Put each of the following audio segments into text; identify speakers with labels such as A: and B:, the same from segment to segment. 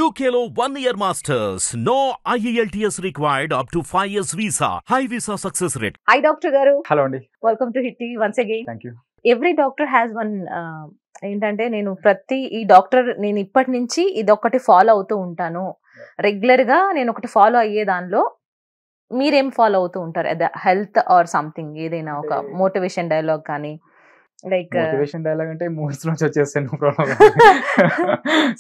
A: UKలో 1 year masters. No IELTS required up to 5 years visa. High visa success rate.
B: Hi, Dr. Garu.
C: Hello అండి.
B: Welcome to Hit TV once again.
C: Thank you.
B: Every doctor has one ఏంటంటే నేను ప్రతి ఈ doctor నేను ఇప్పటి నుంచి ఇదొకటి follow అవుతూ ఉంటాను. రెగ్యులర్ గా నేను ఒకటి ఫాలో అయ్యే దానిలో మీరేం ఫాలో అవుతూ ఉంటారు? హెల్త్ ఆర్ సంథింగ్ ఏదైనా ఒక మోటివేషన్ డైలాగ్ కానీ లైక్
C: మోటివేషన్ డైలాగ్ అంటే మూవీస్ నుంచి వచ్చేస్తాను ప్రాబ్లం.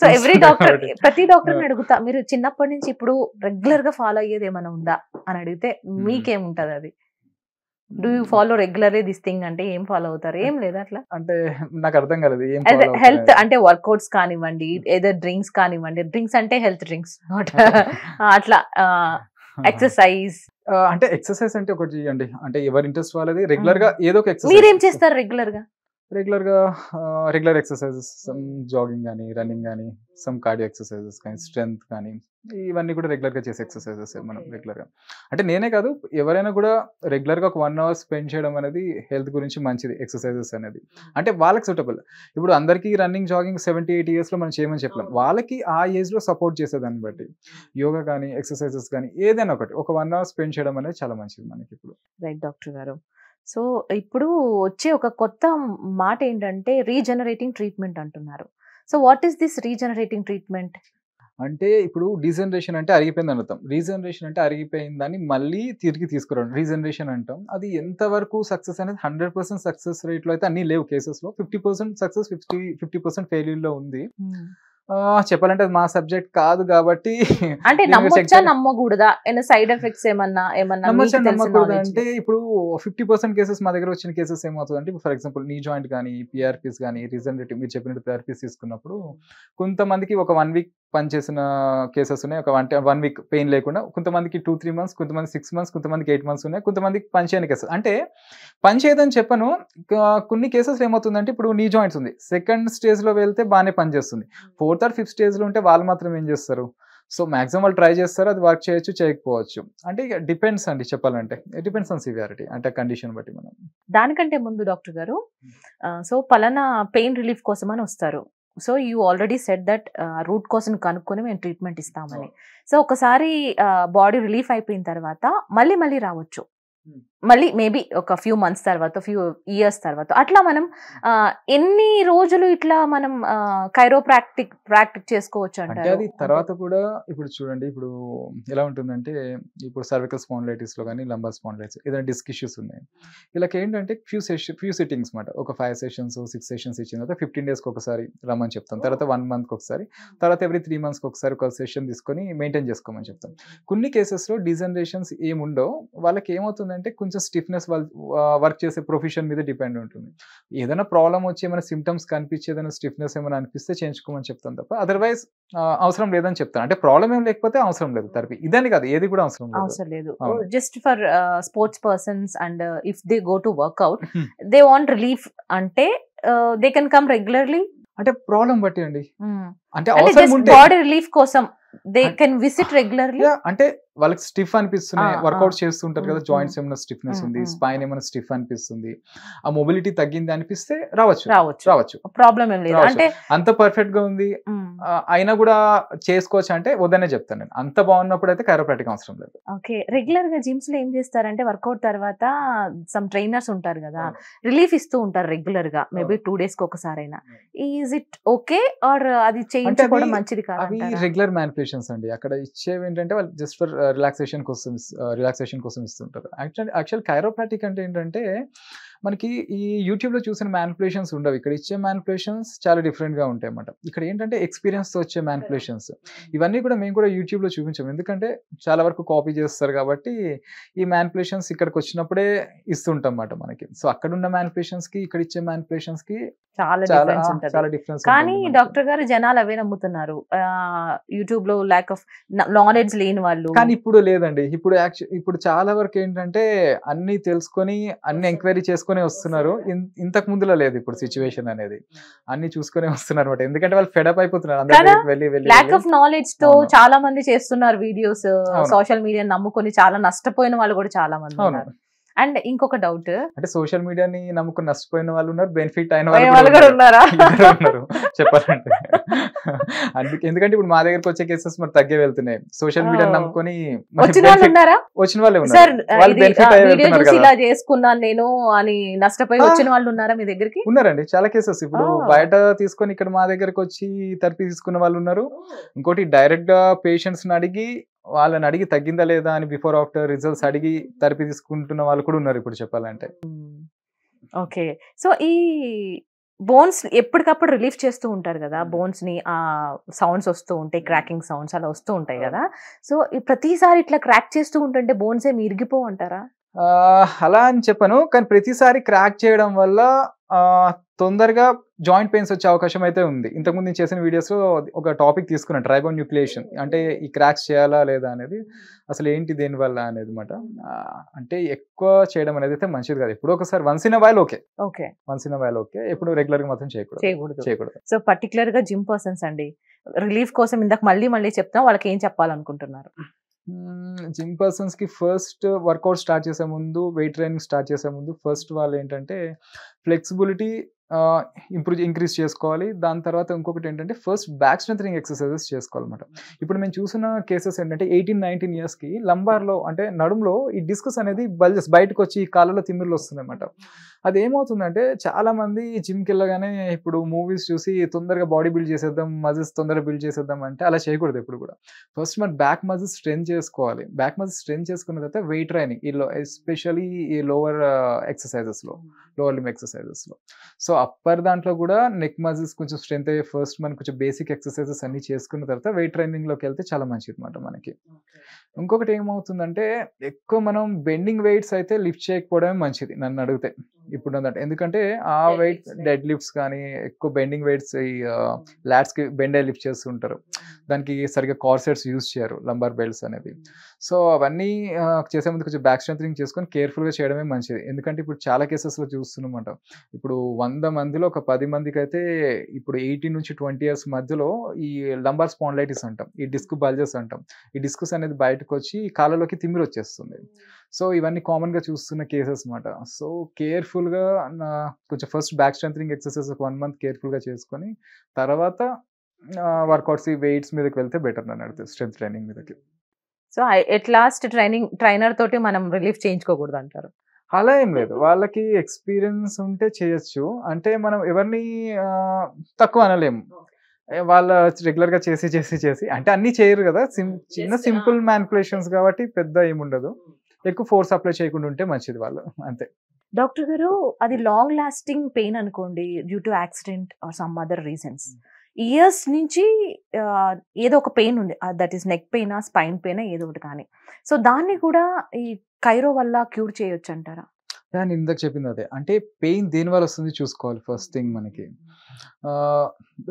B: సో ఎవ్రీ డాక్టర్ ప్రతి డాక్టర్ అడుగుతా మీరు చిన్నప్పటి నుంచి ఇప్పుడు రెగ్యులర్ గా ఫాలో అయ్యేది ఏమైనా ఉందా అని అడిగితే మీకేముంటది అది? Do you follow regular this thing అంటే ఏం ఫాలో అవుతారు? ఏం లేదా అట్లా
C: అంటే నాకు అర్థం కాలేదు ఏం
B: హెల్త్ అంటే వర్కౌట్స్ కానివ్వండి, ఏదో డ్రింక్స్ కానివ్వండి. డ్రింక్స్ అంటే హెల్త్ డ్రింక్స్ అట్లా ఎక్సర్సైజ్
C: అంటే ఎక్సర్సైజ్ అంటే ఒకటి చేయండి. అంటే ఎవరి ఇంట్రెస్ట్ వాళ్ళది రెగ్యులర్ గా ఏదో ఒక ఎక్సర్సైజ్.
B: మీరేం చేస్తారు రెగ్యులర్ గా?
C: రెగ్యులర్ ఎక్సర్సైజెస్ సమ్ జాగింగ్ కానీ రన్నింగ్ కానీ సమ్ కార్డియో ఎక్సర్సైజెస్ కానీ స్ట్రెంత్ కానీ ఇవన్నీ కూడా రెగ్యులర్ గా చేసే ఎక్సర్సైజెస్ మనం రెగ్యులర్ గా. అంటే నేనే కాదు ఎవరైనా కూడా రెగ్యులర్ గా ఒక 1 hour స్పెండ్ చేయడం అనేది హెల్త్ గురించి మంచిది. ఎక్సర్సైజెస్ అనేది అంటే వాళ్ళకి సూటబుల్. ఇప్పుడు అందరికీ రన్నింగ్ జాగింగ్ 70-80 years లో మనం చేయమని చెప్పలేం. వాళ్ళకి ఆ ఏజ్ లో సపోర్ట్ చేసేదాన్ని బట్టి యోగా కానీ ఎక్సర్సైజెస్ కానీ ఏదైనా ఒకటి ఒక 1 hour స్పెండ్ చేయడం అనేది చాలా మంచిది మనకి ఇప్పుడు.
B: రైట్ డాక్టర్ గారు. సో ఇప్పుడు వచ్చే ఒక కొత్త మాట ఏంటంటే రీజనరేటింగ్ ట్రీట్మెంట్ అంటున్నారు. So what is this regenerating treatment?
C: అంటే ఇప్పుడు డీజనరేషన్ అంటే అరిగిపోయింది అనుతాం. రీజనరేషన్ అంటే అరిగిపోయిన దాన్ని మళ్ళీ తిరిగి తీసుకురావడం రీజనరేషన్ అంటాం. అది ఎంతవరకు సక్సెస్ అనేది 100% సక్సెస్ రేట్లో అయితే అన్ని లేవు. కేసెస్లో 50% సక్సెస్ 50% ఫెయిల్యూర్లో ఉంది. చెప్పాలంటే అది మా సబ్జెక్ట్ కాదు కాబట్టి
B: అంటే నమ్మొచ్చా నమ్మకూడదా? సైడ్ ఎఫెక్ట్స్ ఏమన్నా
C: నమ్మకూడదా అంటే ఇప్పుడు 50% కేసెస్ మా దగ్గర వచ్చిన కేసెస్ ఏమవుతుంది అంటే ఫర్ ఎగ్జాంపుల్ నీ జాయింట్ కానీ పిఆర్పీస్ కానీ రీజనరేటివ్ మీరు చెప్పినట్టు పిఆర్పీస్ తీసుకున్నప్పుడు కొంతమందికి ఒక 1 week పనిచేసిన కేసెస్ ఉన్నాయి. ఒక 1 week పెయిన్ లేకుండా, కొంతమందికి 2-3 months, కొంతమంది 6 months, కొంతమందికి 8 months ఉన్నాయి. కొంతమందికి పనిచేయని కేసెస్ అంటే పనిచేయదని చెప్పను. కొన్ని కేసెస్ ఏమవుతుందంటే ఇప్పుడు నీ జాయింట్స్ ఉంది, సెకండ్ స్టేజ్లో వెళ్తే బాగానే పనిచేస్తుంది. 4th or 5th స్టేజ్లో ఉంటే వాళ్ళు మాత్రం ఏం చేస్తారు? సో మాక్సిమం వాళ్ళు ట్రై చేస్తారు, అది వర్క్ చేయొచ్చు చేయకపోవచ్చు. అంటే ఇక డిపెండ్స్ అండి చెప్పాలంటే. డిపెండ్స్ ఆన్ సివియారిటీ అంటే కండిషన్ బట్టి మనం.
B: దానికంటే ముందు డాక్టర్ గారు సో పలానా పెయిన్ రిలీఫ్ కోసం అని వస్తారు. So you already set that route కోసం కనుక్కొని మేము ట్రీట్మెంట్ ఇస్తామని. సో ఒకసారి బాడీ రిలీఫ్ అయిపోయిన తర్వాత మళ్ళీ రావచ్చు, మళ్ళీ మేబీ ఒక ఫ్యూ మంత్స్ తర్వాత, ఫ్యూ ఇయర్స్ తర్వాత అట్లా మనం ఎన్ని రోజులు ఇట్లా మనం కైరోప్రాక్టిక్ చేసుకోవచ్చు
C: అంటే అది తర్వాత కూడా. ఇప్పుడు చూడండి ఇప్పుడు ఎలా ఉంటుందంటే ఇప్పుడు సర్వికల్ స్పాండిలైటిస్ లో కానీ లంబార్ స్పాండిలైటిస్ ఏదైనా డిస్క్ ఇష్యూస్ ఉన్నాయి. వీళ్ళకి ఏంటంటే ఫ్యూ సిట్టింగ్స్ మాట, ఒక 5 sessions 6 sessions ఇచ్చిన తర్వాత 15 days ఒకసారి రమ్మని చెప్తాం. తర్వాత 1 month ఒకసారి, తర్వాత ఎవ్రీ 3 months ఒకసారి ఒక సెషన్ తీసుకొని మెయింటైన్ చేసుకోమని చెప్తాం. కొన్ని కేసెస్లో డీజనరేషన్స్ ఏముండో వాళ్ళకి ఏమవుతుందంటే కొంచెం స్టిఫ్నెస్ వాళ్ళు వర్క్ చేసే ప్రొఫెషన్ మీద డిపెండ్ ఉంటుంది. ఏదైనా ప్రాబ్లం వచ్చి ఏమైనా సిమ్టమ్స్ కనిపించి ఏదైనా స్టిఫ్నెస్ ఏమైనా అనిపిస్తే చేయించుకోమని చెప్తాను తప్ప అదర్వైజ్ అవసరం లేదని చెప్తాను. అంటే ప్రాబ్లం ఏం లేకపోతే అవసరం లేదు థెరపీ. ఇదని కాదు, ఏది కూడా అవసరం లేదు.
B: Just for sports persons and if they go to workout they want relief అంటే దే కెన్ కమ్ రెగ్యులర్లీ.
C: అంటే ప్రాబ్లం బట్టి అండి. అంటే
B: బాడీ రిలీఫ్ కోసం దే కెన్ విజిట్ రెగ్యులర్లీ.
C: అంటే వాళ్ళకి స్టిఫ్ అనిపిస్తున్నాయి, వర్కౌట్ చేస్తుంటారు కదా, జాయింట్స్ ఏమైనా స్టిఫ్నెస్ ఉంది, స్పైన్ ఏమైనా స్టిఫ్ అనిపిస్తుంది, ఆ మొబిలిటీ తగ్గింది అనిపిస్తే రావచ్చు.
B: ప్రాబ్లం ఏం లేదు. అంటే
C: అంత పర్ఫెక్ట్ గా ఉంది అయినా కూడా చేసుకోవచ్చు అంటే వద్దనే చెప్తాను నేను. అంత బాగున్నప్పుడు అయితే కైరోప్రాక్టిక్ అవసరం లేదు.
B: ఓకే. రెగ్యులర్ గా జిమ్స్ లో ఏం చేస్తారంటే వర్కౌట్ తర్వాత సమ్ ట్రైనర్స్ ఉంటారు కదా, రిలీఫ్ ఇస్తూ ఉంటారు రెగ్యులర్ గా, మేబీ 2 days కి ఒకసారైనా. ఈజ్ ఇట్ ఓకే ఆర్ అది చేయించుకోవడం మంచిది కాదు?
C: అవి రెగ్యులర్ మ్యానిపులేషన్స్ అండి. అక్కడ ఇచ్చేవి ఏంటంటే వాళ్ళు జస్ట్ ఫర్ రిలాక్సేషన్ కోసం ఇస్తుంటారు. యాక్చువల్ కైరోప్రాక్టిక్ అంటే ఏంటంటే మనకి ఈ యూట్యూబ్లో చూసిన మ్యానిపులేషన్స్ ఉండవు. ఇక్కడ ఇచ్చే మ్యానిపులేషన్స్ చాలా డిఫరెంట్గా ఉంటాయి అన్నమాట. ఇక్కడ ఏంటంటే ఎక్స్పీరియన్స్తో వచ్చే మ్యానిపులేషన్స్. ఇవన్నీ కూడా మేము కూడా యూట్యూబ్లో చూపించాము, ఎందుకంటే చాలా వరకు కాపీ చేస్తారు కాబట్టి ఈ మ్యానిపులేషన్స్ ఇక్కడికి వచ్చినప్పుడే ఇస్తుంటాం అన్నమాట మనకి. సో అక్కడ ఉన్న మ్యానిపులేషన్స్కి ఇక్కడ ఇచ్చే మ్యానిపులేషన్స్కి చాలా డిఫరెన్స్.
B: కానీ డాక్టర్ గారు జనాలు అవే నమ్ముతున్నారు యూట్యూబ్ లో, ల్యాక్ ఆఫ్ నాలెడ్జ్ లేని వాళ్ళు.
C: కానీ ఇప్పుడు లేదండి. ఇప్పుడు చాలా వరకు ఏంటంటే అన్ని తెలుసుకొని అన్ని ఎంక్వైరీ చేసుకొని వస్తున్నారు. ఇంతకు ముందులో లేదు ఇప్పుడు సిచ్యువేషన్ అనేది. అన్ని చూసుకొని వస్తున్నారు అనమాట. ఎందుకంటే వాళ్ళు ఫెడప్ అయిపోతున్నారు.
B: ల్యాక్ ఆఫ్ నాలెడ్జ్ తో చాలా మంది చేస్తున్నారు వీడియోస్, సోషల్ మీడియా నమ్ముకొని చాలా నష్టపోయిన వాళ్ళు కూడా చాలా మంది ఉన్నారు. అండ్ ఇంకొక డౌట్,
C: అంటే సోషల్ మీడియాని నమ్ముకుని నష్టపోయిన వాళ్ళు ఉన్నారు, బెనిఫిట్ అయిన
B: వాళ్ళు
C: వాళ్ళు
B: కూడా ఉన్నారా?
C: ఇద్దరు ఉన్నారు చెప్పాలంటే. అందుకే ఎందుకంటే ఇప్పుడు మా దగ్గరకు వచ్చే కేసెస్ మరి తగ్గే వెళ్తున్నాయి. సోషల్ మీడియాని
B: Oh.
C: నమ్ముకొని
B: వచ్చిన వాళ్ళు ఉన్నారా?
C: వచ్చిన వాళ్ళే
B: సార్
C: ఉన్నారు. వాళ్ళు బెనిఫిట్ అయ్యి
B: వీడియో
C: వెళ్తున్నారు
B: చూసి
C: కదా.
B: ఇలా చేసుకున్నాను నేను అని నష్టపోయి వచ్చిన వాళ్ళు ఉన్నారా మీ దగ్గరికి?
C: ఉన్నారండి చాలా కేసెస్. ఇప్పుడు
B: Oh.
C: బయట తీసుకొని ఇక్కడ మా దగ్గరకు వచ్చి థెరపీ తీసుకున్న వాళ్ళు ఉన్నారు. ఇంకోటి డైరెక్ట్ గా పేషెంట్స్ ని అడిగి వాళ్ళని అడిగి తగ్గిందా లేదా అని బిఫోర్ ఆఫ్టర్ రిజల్ట్స్ అడిగి థెరపీ తీసుకుంటున్న వాళ్ళు కూడా ఉన్నారు ఇప్పుడు చెప్పాలంటే.
B: ఓకే. సో ఈ బోన్స్ ఎప్పటికప్పుడు రిలీఫ్ చేస్తూ ఉంటారు కదా, బోన్స్ ని ఆ సౌండ్స్ వస్తూ ఉంటాయి, క్రాకింగ్ సౌండ్స్ అలా వస్తూ ఉంటాయి కదా. సో ఈ ప్రతిసారి ఇట్లా క్రాక్ చేస్తూ ఉంటుంటే బోన్స్ ఏమి ఇరిగిపో అంటారా?
C: అలా అని చెప్పను, కానీ ప్రతిసారి క్రాక్ చేయడం వల్ల తొందరగా జాయింట్ పెయిన్స్ వచ్చే అవకాశం అయితే ఉంది. ఇంతకుముందు నేను చేసిన వీడియోస్లో ఒక టాపిక్ తీసుకున్నాను, ట్రైబోన్యూక్లియేషన్. అంటే ఈ క్రాక్స్ చేయాలా లేదా అనేది, అసలు ఏంటి దేనివల్ల అనేది అనమాట. అంటే ఎక్కువ చేయడం అనేది అయితే మంచిది కాదు. ఎప్పుడో ఒకసారి once in while okay, once in while okay, ఎప్పుడు రెగ్యులర్ గా మాత్రం చేయకూడదు.
B: సో పర్టికులర్ గా జిమ్ పర్సన్స్ అండి, రిలీఫ్ కోసం ఇందాక మళ్ళీ చెప్తాం, వాళ్ళకి ఏం చెప్పాలనుకుంటున్నారు?
C: జిమ్ పర్సన్స్ కి ఫస్ట్ వర్కౌట్ స్టార్ట్ చేసే ముందు, వెయిట్ ట్రైనింగ్ స్టార్ట్ చేసే ముందు ఫస్ట్ వాళ్ళు ఏంటంటే ఫ్లెక్సిబిలిటీ ఇంక్రీజ్ చేసుకోవాలి. దాని తర్వాత ఇంకొకటి ఏంటంటే ఫస్ట్ బ్యాక్ స్ట్రెంథనింగ్ ఎక్సర్సైజెస్ చేసుకోవాలన్నమాట. ఇప్పుడు మేము చూసిన కేసెస్ ఏంటంటే 18-19 ఇయర్స్కి లంబార్లో అంటే నడుములో ఈ డిస్కస్ అనేది బల్జెస్ బయటకు వచ్చి కాళ్ళలో తిమ్మిర్లు వస్తున్నాయి అన్నమాట. అది ఏమవుతుందంటే చాలా మంది జిమ్కి వెళ్ళగానే ఇప్పుడు మూవీస్ చూసి తొందరగా బాడీ బిల్డ్ చేసేద్దాం, మజిల్స్ తొందరగా బిల్డ్ చేసేద్దాం అంటే అలా చేయకూడదు ఎప్పుడు కూడా. ఫస్ట్ మన బ్యాక్ మజిల్స్ స్ట్రెంత్ చేసుకోవాలి. బ్యాక్ మజిల్స్ స్ట్రెంత్ చేసుకున్న తర్వాత వెయిట్ ట్రైనింగ్, ఎస్పెషలీ ఈ లోవర్ ఎక్సర్సైజెస్లో, లోవర్ లిమ్ ఎక్సర్సైజెస్లో. సో అప్పర్ దాంట్లో కూడా నెక్ మజిల్స్ కొంచెం స్ట్రెంత్ అయ్యే ఫస్ట్ మనం కొంచెం బేసిక్ ఎక్సర్సైజెస్ అన్ని చేసుకున్న తర్వాత వెయిట్ ట్రైనింగ్లోకి వెళ్తే చాలా మంచిది అనమాట మనకి. ఇంకొకటి ఏమవుతుందంటే ఎక్కువ మనం బెండింగ్ వెయిట్స్ అయితే లిఫ్ట్ చేయకపోవడమే మంచిది నన్ను అడిగితే ఇప్పుడు అన్నట్టు. ఎందుకంటే ఆ వెయిట్ డెడ్ లిఫ్ట్స్ కానీ ఎక్కువ బెండింగ్ వెయిట్స్ ఈ లాట్స్కి బెండ్ అయ్యి లిఫ్ట్ చేస్తుంటారు, దానికి సరిగ్గా కార్సెట్స్ యూజ్ చేయరు, లంబార్ బెల్ట్స్ అనేది. సో అవన్నీ చేసే ముందు కొంచెం బ్యాక్ స్ట్రెంథనింగ్ చేసుకొని కేర్ఫుల్గా చేయడమే మంచిది. ఎందుకంటే ఇప్పుడు చాలా కేసెస్లో చూస్తున్నమాట, ఇప్పుడు 100 మందిలో ఒక 10 మందికి అయితే ఇప్పుడు 18 నుంచి 20 ఇయర్స్ మధ్యలో ఈ లంబార్ స్పాండిలైటిస్ అంటాం, ఈ డిస్క్ బల్జెస్ అంటాం, ఈ డిస్క్స్ అనేది బయటకు వచ్చి కాళ్ళలోకి తిమ్మిరి వచ్చేస్తుంది. సో ఇవన్నీ కామన్గా చూస్తున్న కేసెస్ అనమాట. సో కేర్ఫుల్గా కొంచెం first back strengthening exercise 1 month కేర్ఫుల్గా చేసుకొని తర్వాత వర్కౌట్స్ వెయిట్స్ మీదకి వెళ్తే బెటర్ నన్ను అడిగితే, స్ట్రెంత్ ట్రైనింగ్ మీదకి.
B: సో ఎట్ లాస్ట్ ట్రైనర్ తోటి మనం రిలీఫ్ చేయించుకోకూడదు అంటారు?
C: అలా ఏం లేదు, వాళ్ళకి ఎక్స్పీరియన్స్ ఉంటే చేయొచ్చు. అంటే మనం ఎవరిని తక్కువ అనలేము, వాళ్ళ రెగ్యులర్గా చేసి అంటే అన్నీ చేయరు కదా, చిన్న సింపుల్ మ్యానిపులేషన్స్ కాబట్టి పెద్ద ఏముండదు. ఎక్కువ ఫోర్స్ అప్లై చేయకుండా ఉంటే మంచిది వాళ్ళు, అంతే.
B: డాక్టర్ గారు, అది లాంగ్ లాస్టింగ్ పెయిన్ అనుకోండి, due to accident or some other reasons, years నుంచి ఏదో ఒక పెయిన్ ఉంది, that is neck pain, spine pain, ఏదో ఒకటి కానీ, సో దాన్ని కూడా ఈ కైరో వల్ల క్యూర్ చేయొచ్చు అంటారా?
C: నేను ఇందాక చెప్పింది అదే, అంటే పెయిన్ దేని వల్ల వస్తుంది చూసుకోవాలి ఫస్ట్ థింగ్. మనకి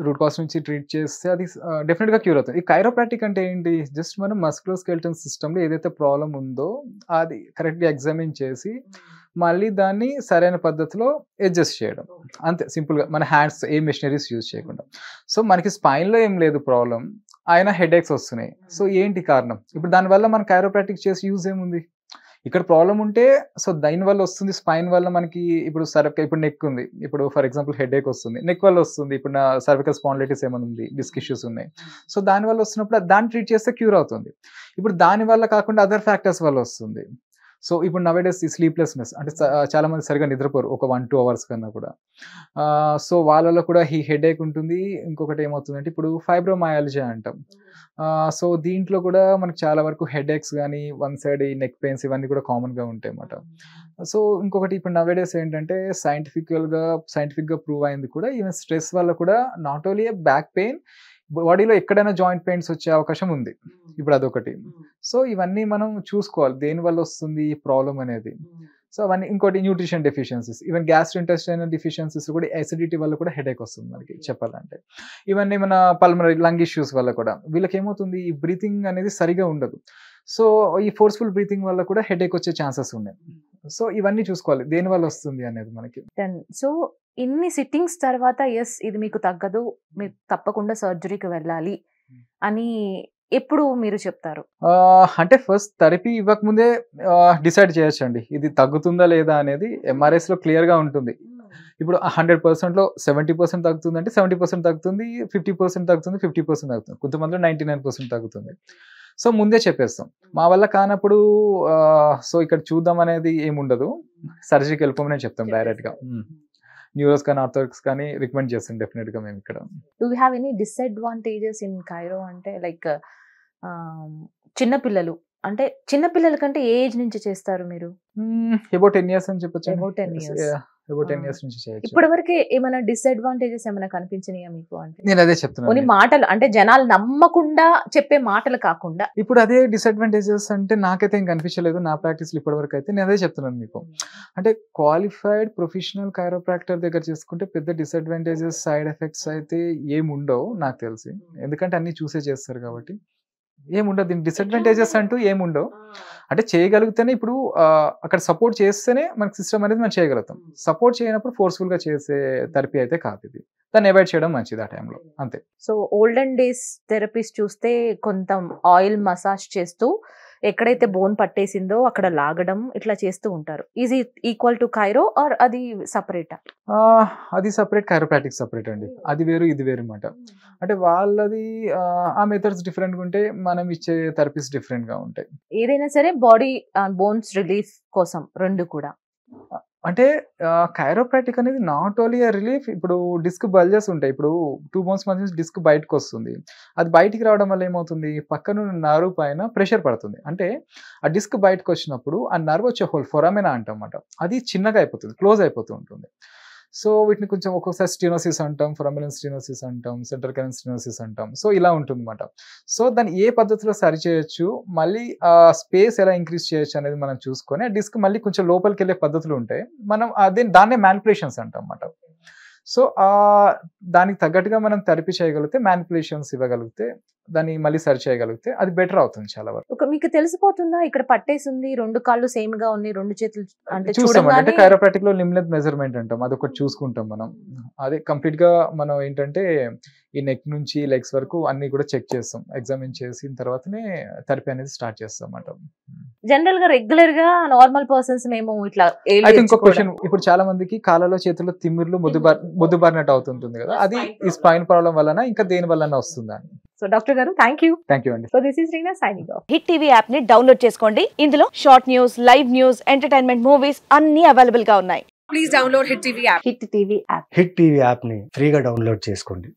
C: రూట్ కాజ్ నుంచి ట్రీట్ చేస్తే అది డెఫినెట్గా క్యూర్ అవుతుంది. ఈ కైరోప్రాక్టిక్ అంటే ఏంటి, జస్ట్ మనం మస్కులోస్కెలిటన్ సిస్టంలో ఏదైతే ప్రాబ్లం ఉందో అది కరెక్ట్గా ఎగ్జామిన్ చేసి మళ్ళీ దాన్ని సరైన పద్ధతిలో అడ్జస్ట్ చేయడం, అంతే సింపుల్గా. మన హ్యాండ్స్ ఏ మెషినరీస్ యూజ్ చేయకుండా. సో మనకి స్పైన్లో ఏం లేదు ప్రాబ్లం, అయినా హెడేక్స్ వస్తున్నాయి. సో ఏంటి కారణం? ఇప్పుడు దానివల్ల మన కైరోప్రాక్టిక్ చేసి యూజ్ ఏముంది? ఇక్కడ ప్రాబ్లం ఉంటే సో దానివల్ల వస్తుంది, స్పైన్ వల్ల మనకి ఇప్పుడు ఇప్పుడు నెక్ ఉంది, ఇప్పుడు ఫర్ ఎగ్జాంపుల్ హెడేక్ వస్తుంది, నెక్ వల్ల వస్తుంది, ఇప్పుడు నా సర్వికల్ స్పాండిలైటిస్ ఏమైనా ఉంది, డిస్క్ ఇష్యూస్ ఉన్నాయి. సో దానివల్ల వస్తున్నప్పుడు దాన్ని ట్రీట్ చేస్తే క్యూర్ అవుతుంది. ఇప్పుడు దానివల్ల కాకుండా అదర్ ఫ్యాక్టర్స్ వల్ల వస్తుంది. సో ఇప్పుడు నవేడేస్ ఈ స్లీప్లెస్నెస్ అంటే చాలా మంది సరిగా నిద్రపోరు ఒక 1-2 అవర్స్ కన్నా కూడా. సో వాళ్ళలో కూడా ఈ హెడేక్ ఉంటుంది. ఇంకొకటి ఏమవుతుందంటే ఇప్పుడు ఫైబ్రోమయాలజియా అంటాం. సో దీంట్లో కూడా మనకు చాలా వరకు హెడేక్స్ కానీ వన్ సైడ్ ఈ నెక్ పెయిన్స్ ఇవన్నీ కూడా కామన్గా ఉంటాయి అన్నమాట. సో ఇంకొకటి ఇప్పుడు నవేడేస్ ఏంటంటే సైంటిఫిక్గా ప్రూవ్ అయింది కూడా, ఈవెన్ స్ట్రెస్ వల్ల కూడా నాట్ ఓన్లీ బ్యాక్ పెయిన్, బాడీలో ఎక్కడైనా జాయింట్ పెయిన్స్ వచ్చే అవకాశం ఉంది. ఇప్పుడు అదొకటి. సో ఇవన్నీ మనం చూసుకోవాలి దేనివల్ల వస్తుంది ఈ ప్రాబ్లం అనేది. సో అవన్నీ, ఇంకోటి nutrition deficiencies, even gastrointestinal deficiencies కూడా, అసిడిటీ వల్ల కూడా హెడేక్ వస్తుంది మనకి చెప్పాలంటే. ఇవన్నీ మన పల్మనరీ లంగ్ ఇష్యూస్ వల్ల కూడా వీళ్ళకి ఏమవుతుంది, ఈ బ్రీతింగ్ అనేది సరిగా ఉండదు. సో ఈ ఫోర్స్ఫుల్ బ్రీతింగ్ వల్ల కూడా హెడేక్ వచ్చే ఛాన్సెస్ ఉన్నాయి. సో ఇవన్నీ చూసుకోవాలి దేనివల్ల వస్తుంది అనేది మనకి.
B: సో ఇన్ని సిట్టింగ్స్ తర్వాత ఎస్ ఇది మీకు తగ్గదు, మీరు తప్పకుండా సర్జరీకి వెళ్ళాలి అని ఎప్పుడు మీరు చెప్తారు?
C: అంటే ఫస్ట్ థెరపీ ఇవ్వకముందే డిసైడ్ చేయొచ్చండి. ఇది తగ్గుతుందా లేదా అనేది ఎంఆర్ఐస్‌లో క్లియర్‌గా ఉంటుంది. ఇప్పుడు 100%లో 70% తగ్గుతుందంటే 70% తగ్గుతుంది, 50% తగ్గుతుంది, 50% తగ్గుతుంది. కొంతమందిలో 99% తగ్గుతుంది. సో ముందే చెప్పేస్తాం. మా వల్ల కానప్పుడు సో ఇక్కడ చూద్దాం అనేది ఏముండదు. సర్జరీకి వెళ్ళిపోమని చెప్తాం డైరెక్ట్‌గా. న్యూరోస్ కానీ, ఆర్థోపెడిక్స్ కానీ రికమెండ్ చేస్తాం డెఫినెట్‌గా మేము ఇక్కడ.
B: Do you have any disadvantages in Cairo? అంటే లైక్ చిన్న పిల్లలు, అంటే చిన్న పిల్లల కంటే ఏ ఏజ్ నుంచి చేస్తారు మీరు?
C: అబౌట్ 10 ఇయర్స్ అని చెప్పొచ్చు.
B: About 10 years.
C: అబౌట్ 10 ఇయర్స్ నుంచి చేయొచ్చు.
B: ఇప్పటివరకు ఏమైనా డిసడ్వాంటేజెస్ ఏమైనా కనిపించినాయా మీకు? అంటే
C: నేను అదే చెప్తున్నాను.
B: కొన్ని మాటలు అంటే జనాలు నమ్మకుండా చెప్పే మాటలు కాకుండా.
C: ఇప్పుడు అదే డిసడ్వాంటేజెస్ అంటే నాకైతే ఏం కనిపించలేదు నా ప్రాక్టీస్లో ఇప్పటివరకు అయితే. నేను అదే చెప్తున్నాను మీకు. అంటే క్వాలిఫైడ్ ప్రొఫెషనల్ కైరోప్రాక్టర్ దగ్గర చేసుకుంటే పెద్ద డిసడ్వాంటేజెస్, సైడ్ ఎఫెక్ట్స్ అయితే ఏముండవు నాకు తెలిసి. ఎందుకంటే అన్ని చూసే చేస్తారు కాబట్టి ఏముండదు. దీనికి డిసడ్వాంటేజెస్ అంటూ ఏముండవు. అంటే చేయగలిగితేనే ఇప్పుడు అక్కడ సపోర్ట్ చేస్తేనే మనకి సిస్టమ్ అనేది మనం చేయగలుగుతాం. సపోర్ట్ చేయనప్పుడు ఫోర్స్ఫుల్గా చేసే థెరపీ అయితే కాదు ఇది. దాన్ని అవాయిడ్ చేయడం మంచిది ఆ టైంలో, అంతే.
B: సో ఓల్డెన్ డేస్ థెరపీస్ చూస్తే కొంత ఆయిల్ మసాజ్ చేస్తూ ఎక్కడైతే బోన్ పట్టేసిందో అక్కడ లాగడం ఇట్లా చేస్తూ ఉంటారు. Is equal to Cairo or అది సపరేటా?
C: అది సపరేట్, కైరోప్రాక్టిక్ సపరేట్ అండి. అది వేరు ఇది వేరు అనమాట. అంటే వాళ్ళది ఆ మెథడ్స్ డిఫరెంట్గా ఉంటాయి, మనం ఇచ్చే థెరపీస్ డిఫరెంట్గా ఉంటాయి.
B: ఏదైనా సరే బాడీ బోన్స్ రిలీఫ్ కోసం రెండు కూడా.
C: అంటే కైరోప్రాక్టిక్ అనేది నాట్ ఓన్లీ రిలీఫ్. ఇప్పుడు డిస్క్ బల్జెస్ ఉంటాయి. ఇప్పుడు 2 బోన్స్ మధ్య డిస్క్ బయటకు వస్తుంది. అది బయటికి రావడం వల్ల ఏమవుతుంది, పక్కన నర్వ్ పైన ప్రెషర్ పడుతుంది. అంటే ఆ డిస్క్ బయటకు వచ్చినప్పుడు ఆ నర్వ్ వచ్చే హోల్ ఫొరామినా అంటామన్నమాట, అది చిన్నగా అయిపోతుంది, క్లోజ్ అయిపోతూ ఉంటుంది. సో వీటిని కొంచెం ఒక్కొక్కసారి స్టెనోసిస్ అంటాం, ఫొరామినల్ స్టెనోసిస్ అంటాం, సెంట్రల్ కెనల్ స్టెనోసిస్ అంటాం. సో ఇలా ఉంటుంది అనమాట. సో దాన్ని ఏ పద్ధతిలో సరి చేయొచ్చు, మళ్ళీ ఆ స్పేస్ ఎలా ఇంక్రీజ్ చేయొచ్చు అనేది మనం చూసుకొని ఆ డిస్క్ మళ్ళీ కొంచెం లోపలికి వెళ్ళే పద్ధతులు ఉంటాయి. మనం దాన్నే మ్యానిపులేషన్స్ అంటాం అన్నమాట. సో దానికి తగ్గట్టుగా మనం థెరపీ చేయగలిగితే, మ్యానిపులేషన్స్ ఇవ్వగలిగితే, దాన్ని మళ్ళీ సరి చేయగలిగితే అది బెటర్ అవుతుంది చాలా వరకు.
B: మీకు తెలిసిపోతుందా ఇక్కడ పట్టేసింది, రెండు కాళ్ళు సేమ్ గా ఉన్నాయి, రెండు చేతులు అంటే
C: చూస్తాం. అంటే కైరోప్రాక్టిక్ లో లిమ్ లెంత్ మెజర్మెంట్ అంటాం, అదొకటి చూసుకుంటాం మనం. అదే కంప్లీట్ గా మనం ఏంటంటే ఈ నెక్ నుంచి లెగ్స్ వరకు అన్ని కూడా చెక్ చేస్తాం, ఎగ్జామిన్ చేసిన తర్వాతనే థెరపీ అనేది స్టార్ట్ చేస్తాం అన్నమాట.
B: జనరల్ గా రెగ్యులర్ గా నార్మల్ పర్సన్స్ మేము ఇట్లా.
C: అయితే ఇంకో క్వశ్చన్, ఇప్పుడు చాలా మందికి కాళ్ళలో చేతుల్లో తిమ్మిర్లు మొద్దుబారినట్టు అవుతుంటుంది కదా, అది ఈ స్పైన్ ప్రాబ్లం వలన ఇంకా దేని వలన వస్తుందా?
B: సో డాక్టర్ గారు థ్యాంక్ యూ
C: అండి.
B: So this is Reena signing off.
D: Hit TV app ని డౌన్లోడ్ చేసుకోండి. ఇందులో short news, live news, entertainment movies అన్ని అవైలబుల్ గా ఉన్నాయి.
E: Please download Hit TV app.
B: Hit TV app.
F: Hit TV app ని ఫ్రీగా డౌన్లోడ్ చేసుకోండి.